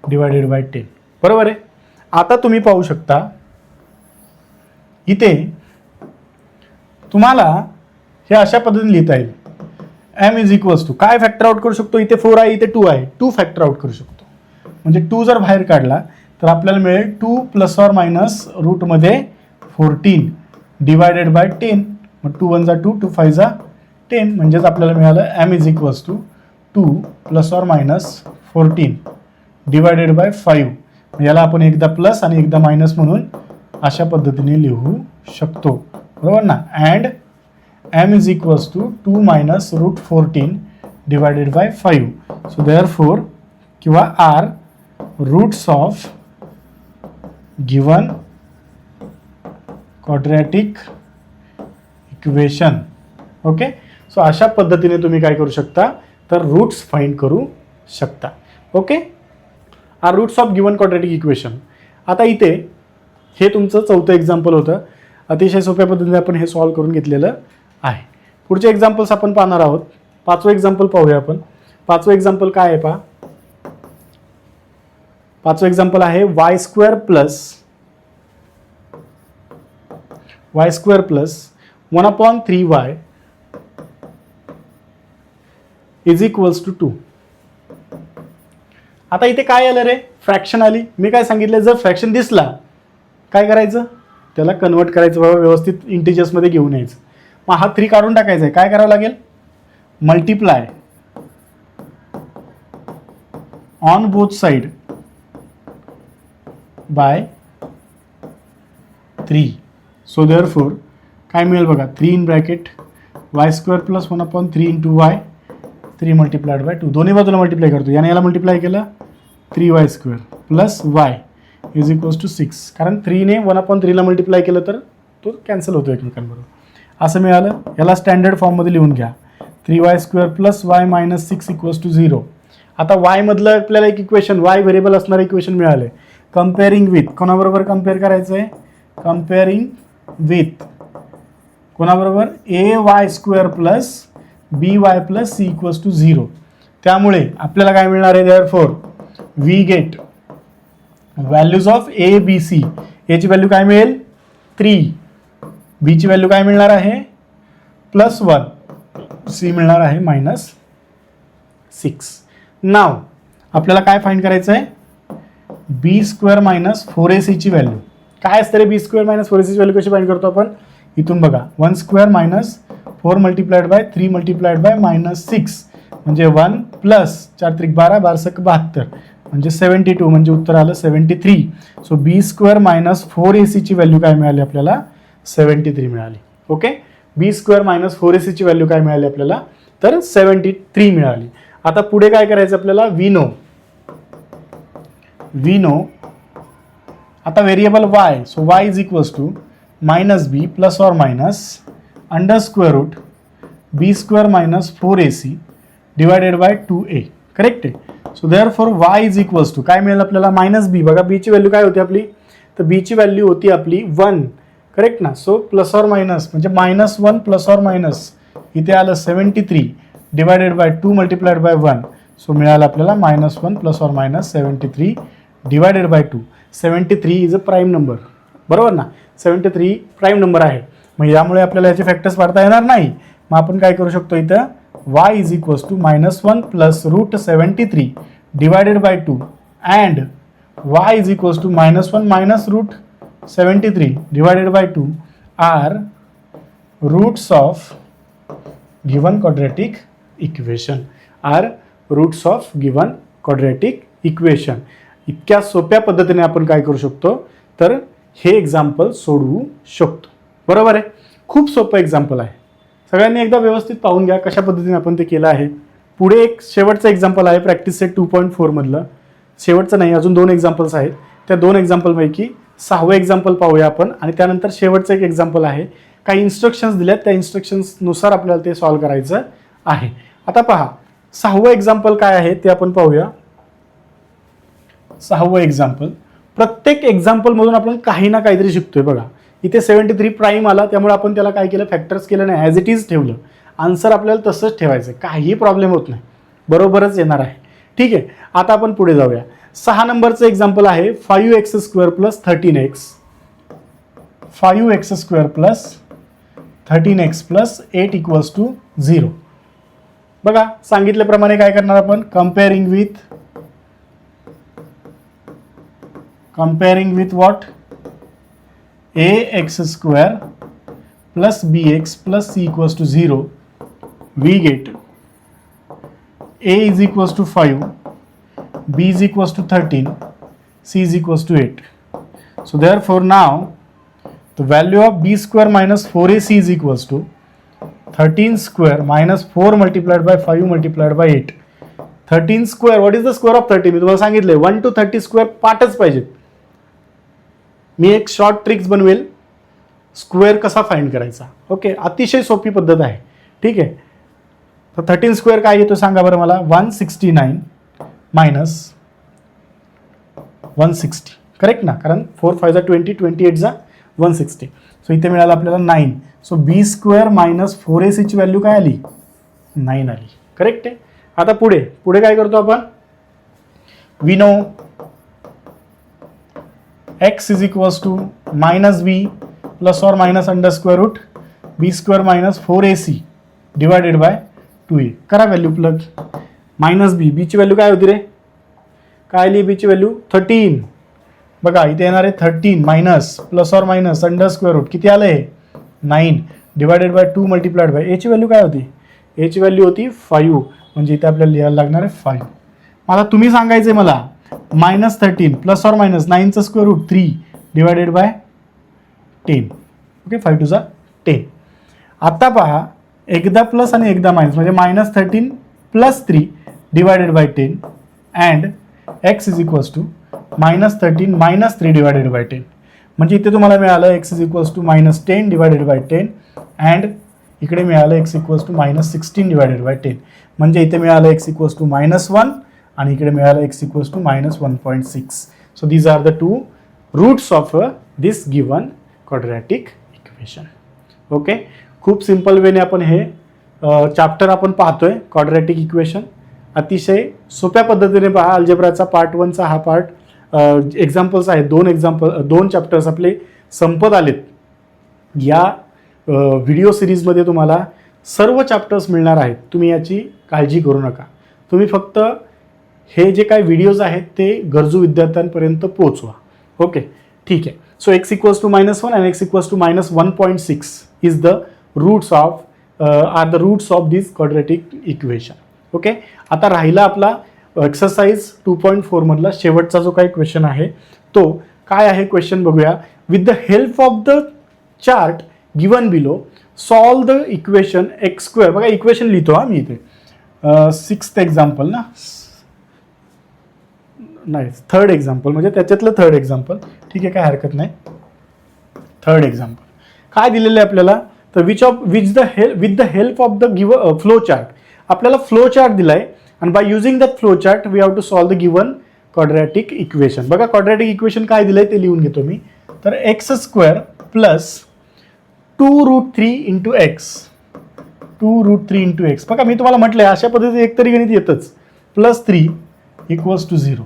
डिवायडेड बाय 10. बरोबर आहे. आता तुम्ही पाहू शकता इथे तुम्हाला हे अशा पद्धतीने लिहिता येईल. m इज इक्वल्स टू काय फॅक्टर आउट करू शकतो? इथे 4 आहे, इथे 2 आहे, 2 फॅक्टर आउट करू शकतो. म्हणजे 2 जर बाहेर काढला तर आपल्याला मिळेल 2 प्लस ऑर मायनस रूटमध्ये 14 डिवायडेड बाय 10. मग 2 1 जा 2, 2 5 जा 10. म्हणजेच आपल्याला मिळालं m is equals to 2 plus or minus 14 divided by 5. याला आपण एकदा प्लस आणि एकदा मायनस म्हणून अशा पद्धतीने लिहू शकतो. बरोबर ना. And m is equals to 2 minus root 14 divided by 5. So therefore किंवा our roots of given quadratic equation. Okay. So अशा पद्धतीने तुम्ही काय करू शकता? तर रूट्स फाइंड करू शकता. Okay. Are roots of given quadratic equation. आता इथे हे तुमचं चौथं एक्झाम्पल होतं. अतिशय सोप्या पद्धतीने आपण हे सॉल्व्ह करून घेतलेलं आहे. पुढचे एक्झाम्पल्स आपण पाहणार आहोत. 5वं एक्झाम्पल पाहूया आपण. 5वं एक्झाम्पल काय आहे पहा. 5वं एक्झाम्पल आहे y square plus 1/3y is equals to 2. आता इथे काय आलं रे? फ्रॅक्शन आली. मी काय सांगितलं, जर फ्रॅक्शन दिसला काय करायचं? त्याला कन्वर्ट करायचं बाबा, व्यवस्थित इंटिजर्समध्ये घेऊन यायचं. मग हा 3 काढून टाकायचा आहे. काय करावं लागेल? Multiply on both side by 3. So therefore काय मिळेल बघा, 3 in bracket Y square plus 1/3 into Y 3 multiplied by 2. दोन्ही बाजूला मल्टिप्लाय करतो. याने याला मल्टिप्लाय केलं 3y square plus y is equals to 6. कारण 3ने 1/3ला मल्टिप्लाय केलं तर तो कॅन्सल होतो एकमेकांबरोबर. असं मिळालं. याला स्टँडर्ड फॉर्ममध्ये लिहून घ्या. 3y square plus y minus 6 equals to 0. आता y मधलं आपल्याला एक इक्वेशन, y व्हेरिएबल असणारं इक्वेशन मिळालं. कम्पेअरिंग विथ कोणाबरोबर कम्पेअर करायचं आहे? कम्पेअरिंग विथ कोणाबरोबर? ay square plus by plus c equals to 0. त्यामुळे आपल्याला काय मिळणार आहे? Therefore we get values of a b c. एची व्हॅल्यू काय मिळेल? 3. बी ची व्हॅल्यू काय मिळणार आहे? +1. सी मिळणार आहे -6. नाव आपल्याला काय फाइंड करायचं आहे? बी स्क्वेअर मायनस 4ac ची व्हॅल्यू. काय असतं रे बी स्क्वेअर मायनस 4ac ची व्हॅल्यू? कशी फाइंड करतो आपण? इथून बघा, 1 square minus 4 multiplied by 3 multiplied bye -6 म्हणजे 1 प्लस 4 त्रिक 12 12 सक 72 म्हणजे 72. म्हणजे उत्तर आलं 73. सो बी स्क्वेअर मायनस 4ac ची व्हॅल्यू काय मिळाली आपल्याला? 73 मिळाली. ओके. बी स्क्वेअर मायनस 4ac ची व्हॅल्यू काय मिळाली आपल्याला? तर 73 मिळाली. आता पुढे काय करायचं आपल्याला? वी नो आता variable y. So y is equals to -b plus or minus under square root B square minus 4ac divided by 2a. Correct आहे. So therefore y is equals to काय मिळेल आपल्याला? -b. बघा b ची value काय होती आपली? तर b ची व्हॅल्यू होती आपली 1. करेक्ट ना. सो प्लस ऑर मायनस म्हणजे -1 प्लस ऑर मायनस इथे आलं 73 divided by 2 multiplied by 1. So मिळालं आपल्याला -1 plus or minus 73 divided by 2. 73 is a prime number. बरोबर ना. 73 प्राईम नंबर आहे. मग यामुळे आपल्याला याचे फॅक्टर्स पाडता येणार नाही. मग आपण काय करू शकतो इथं? y is equals to -1 plus root 73 divided by 2 and y is equals to -1 minus root 73 divided by 2 are roots of given quadratic equation. Are roots of given quadratic equation. इतक्या सोप्या पद्धतीने आपण काय करू शकतो? तर हे एक्झाम्पल सोडवू शकतो. बरोबर आहे. खूप सोपं एक्झाम्पल आहे. सगळ्यांनी एकदा व्यवस्थित पाहून घ्या कशा पद्धतीने आपण ते केलं आहे. पुढे एक शेवटचं एक्झाम्पल आहे प्रॅक्टिस सेट 2.4 मधलं. शेवटचं नाही, अजून 2 एक्झाम्पल्स आहेत. त्या 2 एक्झाम्पलपैकी 6वं एक्झाम्पल पाहूया आपण आणि त्यानंतर शेवटचं एक एक्झाम्पल आहे. काही इन्स्ट्रक्शन्स दिल्यात, त्या इन्स्ट्रक्शन्सनुसार आपल्याला ते सॉल्व्ह करायचं आहे. आता पहा 6वं एक्झाम्पल काय आहे ते आपण पाहूया. 6वं एक्झाम्पल, प्रत्येक एक्झाम्पलमधून आपण काही ना काहीतरी शिकतोय. बघा इथे 73 प्राईम आला, त्यामुळे आपण त्याला काय केलं, फॅक्टर्स केलं नाही, ॲज इट इज ठेवलं. आन्सर आपल्याला तसंच ठेवायचं, काही प्रॉब्लेम होत नाही, बरोबरच येणार आहे. ठीक आहे, आता आपण पुढे जाऊया. 6 नंबरचं एक्झाम्पल आहे 5x² + 13x, 5x² + 13x + 8 = 0. बघा सांगितल्याप्रमाणे काय करणार आपण, कंपेअरिंग with what, ax² + bx + c = 0. we get a = 5, b = 13, c = 8. So therefore now the value of b² - 4ac is equals to 13² - 4 multiplied by 5 multiplied by 8. 13², what is the square of 30? मी तुम्हाला सांगितले 1 to 30² पाठच पाहिजेत. मी एक short tricks बनवेल square कसा find करायचा. Okay, अतिशय सोपी पद्धत आहे. ठीक आहे, तर 13² काय येतो सांगा बरं मला. 169 - 160, करेक्ट ना, कारण 4 5 20, 28 160. सो इथे मिळालं आपल्याला 9. सो b² - 4ac ची व्हॅल्यू काय आली, 9 आली. करेक्ट आहे. आता पुढे काय करतो आपण, we know x is equals to -b plus or minus under square root b² - 4ac divided by 2a. करा व्हॅल्यू प्लग. -b ची व्हॅल्यू काय होती रे, काय आली b ची व्हॅल्यू 13. बघा इथे येणार आहे 13 मायनस प्लस और मायनस अंडर स्क्वेअर रूट, किती आलं हे 9 divided by 2 multiplied bye a ची व्हॅल्यू काय होती, a ची व्हॅल्यू होती 5. म्हणजे इथे आपल्याला लिहायला लागणार आहे 5. मला तुम्ही सांगायचंय मला -13 प्लस और मायनस 9चं square root 3 divided by 10. Okay, 5 2 10. आता पहा एकदा प्लस आणि एकदा मायनस, म्हणजे -13 + 3 divided by 10 and x is equals to -13 - 3 divided by 10. म्हणजे इथे तुम्हाला मिळालं x is equals to -10 divided by 10 and इकडे मिळालं x equals to -16 divided by 10. म्हणजे इथे मिळालं x इक्वल्स टू -1 आणि इकडे मिळालं x equals to -1.6. So these are the 2 roots of this given quadratic equation. Okay, खूप सिंपल वेने आपण हे चॅप्टर आपण पाहतोय क्वाड्रॅटिक इक्वेशन. अतिशय सोप्या पद्धतीने पहा. अल्जेब्राचा पार्ट 1चा हा पार्ट एक्झाम्पल्स आहेत. 2 चॅप्टर्स आपले संपत आलेत. या व्हिडिओ सिरीजमध्ये तुम्हाला सर्व चॅप्टर्स मिळणार आहेत. तुम्ही याची काळजी करू नका. तुम्ही फक्त हे जे काही व्हिडिओज आहेत ते गरजू विद्यार्थ्यांपर्यंत पोहोचवा. ओके, ठीक आहे. So x equals to -1 and x equals to -1.6 is the roots of this quadratic equation. Okay, आता राहिला आपला एक्सरसाइज 2.4 मधला शेवटचा जो काही क्वेश्चन आहे तो काय आहे क्वेश्चन बघूया. With the help of the chart given below solve the equation x². बघा इक्वेशन लिहितो मी इथे. 6th एक्झाम्पल ना, नाही 3rd एक्झाम्पल, म्हणजे त्याच्यातलं 3rd एक्झाम्पल. ठीक आहे, काय हरकत नाही. 3rd एक्झाम्पल काय दिलेलं आहे आपल्याला, तर with the help of the flow chart. आपल्याला फ्लो चार्ट दिलाय आणि by using that flow chart we have to solve the given quadratic equation. बघा क्वाड्रॅटिक इक्वेशन काय दिलंय ते लिहून घेतो मी. तर x² plus 2√3 into x, 2√3 into x. बघा मी तुम्हाला म्हटलंय अशा पद्धतीने एकतरी गणित येतच. +3 इक्वल्स टू 0.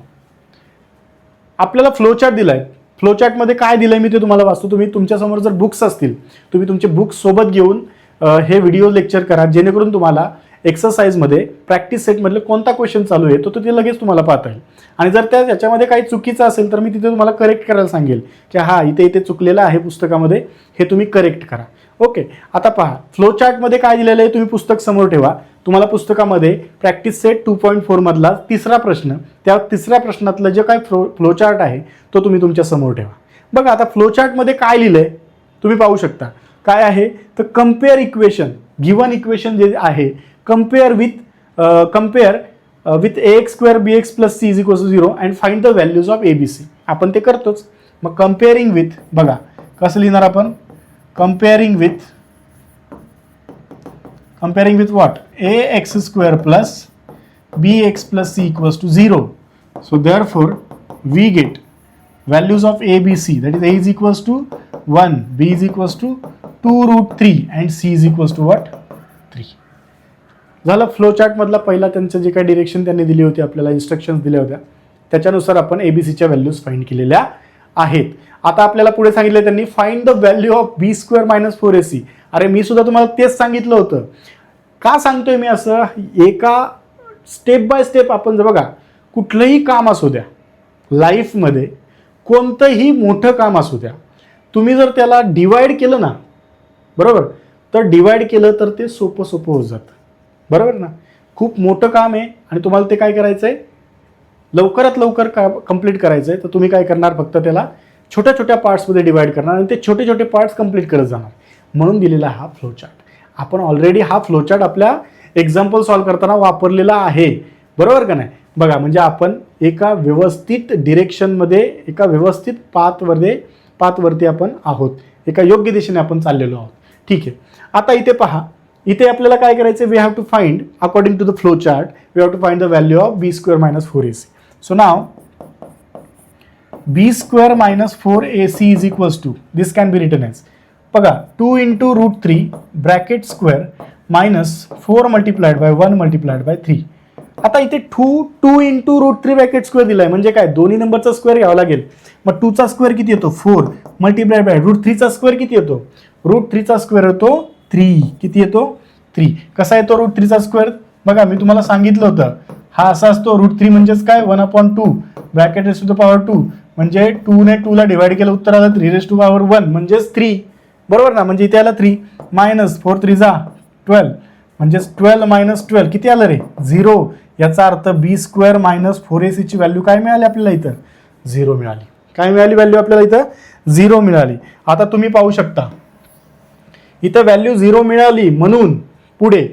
आपल्याला फ्लोचार्ट दिलाय. फ्लोचार्टमध्ये काय दिलंय मी ते तुम्हाला वाचतो. तुम्ही तुमच्यासमोर जर बुक्स असतील, तुम्ही तुमचे बुक्स सोबत घेऊन हे व्हिडिओ लेक्चर करा, जेणेकरून तुम्हाला एक्सरसाइजमध्ये प्रॅक्टिस सेटमधले कोणता क्वेश्चन चालू आहे तो ते लगेच तुम्हाला पाहता येईल. आणि जर त्याच्यामध्ये काही चुकीचं असेल तर मी तिथे तुम्हाला करेक्ट करायला सांगेल की हा इथे चुकलेलं आहे पुस्तकामध्ये, हे तुम्ही करेक्ट करा. ओके, आता पहा फ्लोचार्टमध्ये काय दिलेलं आहे. तुम्ही पुस्तक समोर ठेवा. तुम्हाला पुस्तकामध्ये प्रॅक्टिस सेट 2.4 मधला 3रा प्रश्न, त्या 3ऱ्या प्रश्नातलं जे काय फ्लोचार्ट आहे तो तुम्ही तुमच्या समोर ठेवा. बघा आता फ्लोचार्टमध्ये काय लिहिलंय तुम्ही पाहू शकता. काय आहे तर कंपेअर इक्वेशन, गिवन इक्वेशन जे आहे compare with ax square bx plus c is equal to 0 and find the values of abc. आपण ते करतोच. मग कम्पेअरिंग विथ, बघा कसं लिहिणार आपण, comparing with what, ax square plus bx plus c equals to 0. So therefore we get values of a b c, that is a is equals to 1, b is equals to 2 root 3 and c is equals to what, 3. झालं. Flow chart मधला पहिला त्यांचं जे काही direction त्यांनी दिली होती, आपल्याला इन्स्ट्रक्शन्स दिल्या होत्या, त्याच्यानुसार आपण एबीसीच्या व्हॅल्यूज फाइंड केलेल्या आहेत. आता आपल्याला पुढे सांगितलं त्यांनी find the value of b square minus 4ac. अरे मी सुद्धा तुम्हाला तेच सांगितलं होतं. का सांगतोय मी असं, एका स्टेप बाय स्टेप आपण जर बघा, कुठलंही काम असू द्या लाईफमध्ये, कोणतंही मोठं काम असू द्या, तुम्ही जर त्याला डिवाइड केलं ना, बरोबर, तर डिवाइड केलं तर ते सोपं होत जातं, बरोबर ना. खूप मोठं काम आहे आणि तुम्हाला ते काय करायचं आहे, लवकरात लवकर कंप्लीट करायचं आहे, तर तुम्ही काय करणार, फक्त त्याला छोट्या छोट्या पार्ट्समध्ये डिवाइड करणार आणि ते छोटे छोटे पार्ट्स कंप्लीट करत जाणार. म्हणून दिलेला हा फ्लो चार्ट. आपण ऑलरेडी हा फ्लो चार्ट आपल्या एक्झाम्पल सॉल्व्ह करताना वापरलेला आहे, बरोबर का नाही. बघा, म्हणजे आपण एका व्यवस्थित डिरेक्शनमध्ये, एका व्यवस्थित पाथवरती आपण आहोत, एका योग्य दिशेने आपण चाललेलो आहोत. ठीक आहे. आता इथे पहा, इथे आपल्याला काय करायचं, we have to find according to the flow chart, we have to find the value of b square minus 4ac. So now b square minus 4ac is equals to, this can be written as, बघा 2 into root 3 bracket square minus 4 multiplied by 1 multiplied by 3. आता इथे 2 into root 3 bracket square दिलाय, म्हणजे काय, दोन्ही नंबरचा square घ्यावा लागेल. मग 2चा स्क्वेअर किती येतो, 4 मल्टिप्लाइड बाय रूट 3चा स्क्वेअर किती येतो, रूट 3चा स्क्वेअर येतो 3. किती येतो, 3. कसा येतो रूट 3चा स्क्वेअर, बघा मी तुम्हाला सांगितलं होतं, हा असा असतो. रूट 3 म्हणजेच काय, 1/2 bracket raise to the power 2, म्हणजे 2 ने 2 ला डिवाइड केलं, उत्तर आलं 3 रेस टू पॉवर 1 म्हणजेच 3, बरोबर ना. म्हणजे इथे आला 3 मायनस 4 3 जा 12, म्हणजेच 12 मायनस 12 किती आलं रे, 0. याचा अर्थ बी स्क्वेअर मायनस 4ac ची व्हॅल्यू काय मिळाली आपल्याला इथं, 0 मिळाली. काय मिळाली व्हॅल्यू आपल्याला इथं, 0 मिळाली. आता तुम्ही पाहू शकता इथं व्हॅल्यू 0 मिळाली, म्हणून पुढे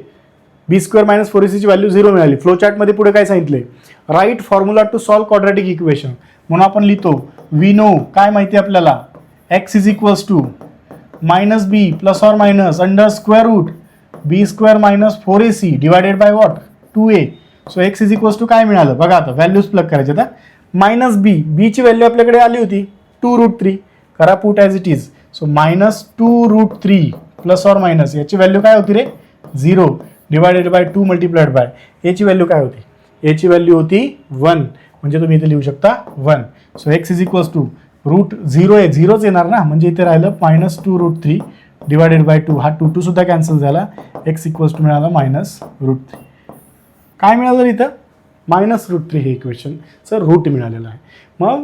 बी स्क्वेअर मायनस 4ac ची व्हॅल्यू 0 मिळाली. फ्लो चार्टमध्ये पुढे काय सांगितलंय, write formula to solve quadratic equation. म्हणून आपण लिहितो, वी नो, काय माहिती आपल्याला, x is equals to minus b plus or minus under square root B square minus 4ac divided by what, 2a. So x is equals to काय मिळालं, बघा आता व्हॅल्यूज प्लग करायचे. आता मायनस बी ची व्हॅल्यू आपल्याकडे आली होती 2 रूट 3, करा put as it is. So minus 2 root 3 plus or minus, याची व्हॅल्यू काय होती रे, 0 डिवायडेड बाय 2 मल्टिप्लाइड बाय, याची व्हॅल्यू काय होती, याची व्हॅल्यू होती 1, म्हणजे तुम्ही इथे लिहू शकता 1. So x is equals to root 0 आहे, 0च येणार ना, म्हणजे इथे राहिलं मायनस 2 रूट 3 डिवायडेड बाय 2, हा 2 सुद्धा कॅन्सल झाला, x इक्वल्स टू मिळाला मायनस रूट 3. काय मिळालं इथं, मायनस रूट 3 हे इक्वेशनचं रूट मिळालेलं आहे. मग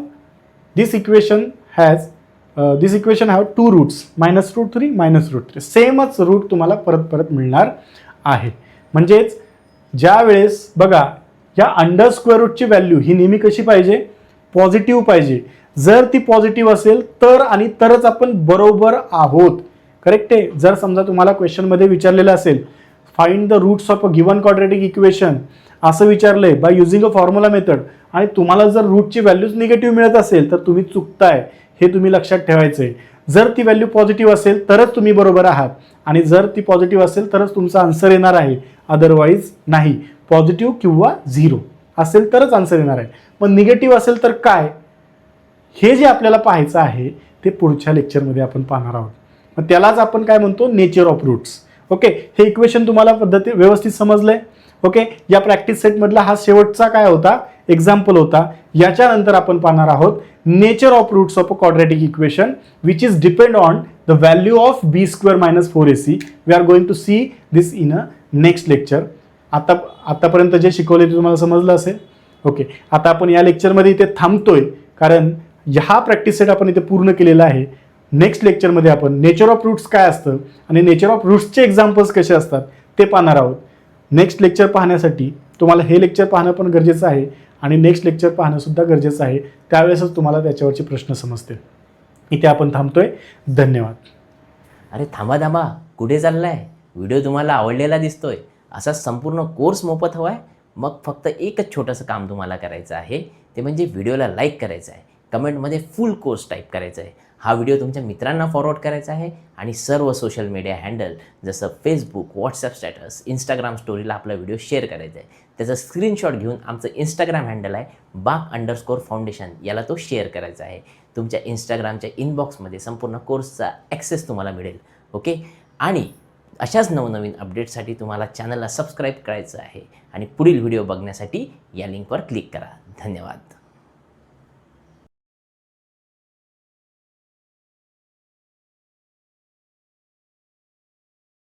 this equation have 2 roots, minus root 3 minus root 3, सेमच रूट तुम्हाला परत मिळणार आहे. म्हणजेच ज्या वेळेस बघा, या अंडर स्क्वेअर रूटची व्हॅल्यू ही नेहमी कशी पाहिजे, पॉझिटिव्ह पाहिजे. जर ती पॉझिटिव्ह असेल तर आणि तरच आपण बरोबर आहोत, करेक्ट आहे. जर समजा तुम्हाला क्वेश्चनमध्ये विचारलेलं असेल, find the roots of a given quadratic equation, असं विचारलंय by using a formula method, आणि तुम्हाला जर रूटची व्हॅल्यूज निगेटिव्ह मिळत असेल तर तुम्ही चुकताय, हे तुम्ही लक्षात ठेवायचंय. जर ती व्हॅल्यू पॉझिटिव्ह असेल तरच तुम्ही बरोबर आहात, आणि जर ती पॉझिटिव्ह असेल तरच तुमचा आन्सर येणार आहे, अदरवाईज नाही. पॉझिटिव्ह किंवा 0 असेल तरच आन्सर येणार आहे. मग निगेटिव्ह असेल तर काय, हे जे आपल्याला पाहायचं आहे ते पुढच्या लेक्चरमध्ये आपण पाहणार आहोत. मग त्यालाच आपण काय म्हणतो, नेचर ऑफ रूट्स. ओके, हे इक्वेशन तुम्हाला पद्धती व्यवस्थित समजलंय. ओके, या प्रॅक्टिस सेटमधला हा शेवटचा काय होता, एक्झाम्पल होता. याच्यानंतर आपण पाहणार आहोत nature of roots of a quadratic equation which is depend on the value of b square minus 4ac. We are going to see this in a next lecture. आतापर्यंत जे शिकवले ते तुम्हाला समजलं असेल. ओके, आता आपण या लेक्चरमध्ये इथे थांबतोय, कारण हा प्रॅक्टिस सेट आपण इथे पूर्ण केलेला आहे. नेक्स्ट लेक्चरमध्ये आपण नेचर ऑफ रूट्स काय असतं आणि नेचर ऑफ रूट्सचे एक्झाम्पल्स कसे असतात ते पाहणार आहोत. नेक्स्ट लेक्चर पाहण्यासाठी तुम्हाला हे लेक्चर पाहणं पण गरजेचं आहे आणि नेक्स्ट लेक्चर पाहणं सुद्धा गरजेचं आहे. त्यावेळेसच तुम्हाला त्याच्यावरचे प्रश्न समजतील. इथे आपण थांबतोय. धन्यवाद. अरे थांबा, कुठे चाललाय? व्हिडिओ तुम्हाला आवडलेला दिसतोय. असा संपूर्ण कोर्स मोफत हवाय? मग फक्त एकच छोटंसं काम तुम्हाला करायचं आहे, ते म्हणजे व्हिडिओला लाईक करायचं आहे, कमेंटमध्ये फुल कोर्स टाईप करायचं आहे, हा व्हिडिओ तुमच्या मित्रांना फॉरवर्ड करायचा आहे आणि सर्व सोशल मीडिया हँडल जसं फेसबुक, व्हॉट्सअप स्टॅटस, इंस्टाग्राम स्टोरीला आपला व्हिडिओ शेअर करायचा आहे. त्याचा स्क्रीनशॉट घेऊन आमचं इंस्टाग्राम हँडल आहे BAK_फाउंडेशन, याला तो शेअर करायचा आहे. तुमच्या इंस्टाग्रामच्या इनबॉक्समध्ये संपूर्ण कोर्सचा ॲक्सेस तुम्हाला मिळेल. ओके. आणि अशाच नवनवीन अपडेट्ससाठी तुम्हाला चॅनलला सबस्क्राईब करायचं आहे आणि पुढील व्हिडिओ बघण्यासाठी या लिंकवर क्लिक करा. धन्यवाद.